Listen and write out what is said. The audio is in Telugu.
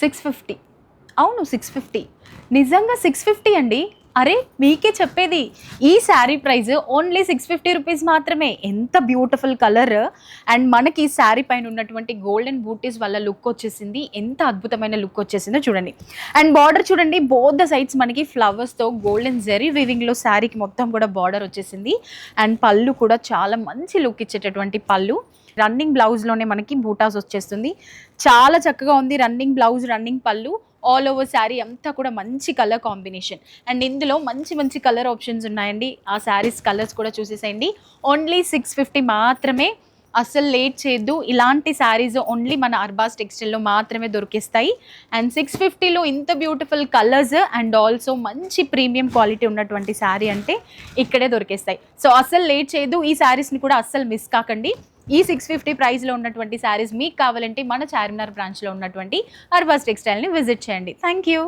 650. అవును 650. నిజంగా 650 అండి. అరే! మీకే చెప్పేది. ఈ శారీ ప్రైస్ ఓన్లీ 650 రూపీస్ మాత్రమే. ఎంత బ్యూటిఫుల్ కలర్ అండ్ మనకి శారీ పైన ఉన్నటువంటి గోల్డెన్ బూటీస్ వల్ల లుక్ వచ్చేసింది. ఎంత అద్భుతమైన లుక్ వచ్చేసిందో చూడండి. అండ్ బార్డర్ చూడండి, బోత్ ద సైడ్స్ మనకి ఫ్లవర్స్‌తో గోల్డెన్ జెరీ వీవింగ్‌లో శారీకి మొత్తం కూడా బార్డర్ వచ్చేసింది. అండ్ పళ్ళు కూడా చాలా మంచి లుక్ ఇచ్చేటటువంటి పళ్ళు. రన్నింగ్ బ్లౌజ్‌లోనే మనకి బూటాస్ వచ్చేస్తుంది. చాలా చక్కగా ఉంది. రన్నింగ్ బ్లౌజ్, రన్నింగ్ పళ్ళు, ఆల్ ఓవర్ శారీ అంతా కూడా మంచి కలర్ కాంబినేషన్. అండ్ ఇందులో మంచి మంచి కలర్ ఆప్షన్స్ ఉన్నాయండి. ఆ శారీస్ కలర్స్ కూడా చూసేసేయండి. ఓన్లీ 650 మాత్రమే. అస్సలు లేట్ చేయొద్దు. ఇలాంటి శారీస్ ఓన్లీ మన అర్బాస్ టెక్స్టైల్‌లో మాత్రమే దొరికేస్తాయి. అండ్ 650లో ఇంత బ్యూటిఫుల్ కలర్స్ అండ్ ఆల్సో మంచి ప్రీమియం క్వాలిటీ ఉన్నటువంటి శారీ అంటే ఇక్కడే దొరికేస్తాయి. సో అస్సలు లేట్ చేయొద్దు. ఈ శారీస్‌ని కూడా అస్సలు మిస్ కాకండి. ఈ 650 ప్రైస్‌లో ఉన్నటువంటి శారీస్ మీకు కావాలంటే మన చార్మినార్ బ్రాంచ్‌లో ఉన్నటువంటి అర్బాస్ టెక్స్టైల్‌ని విజిట్ చేయండి. Thank you.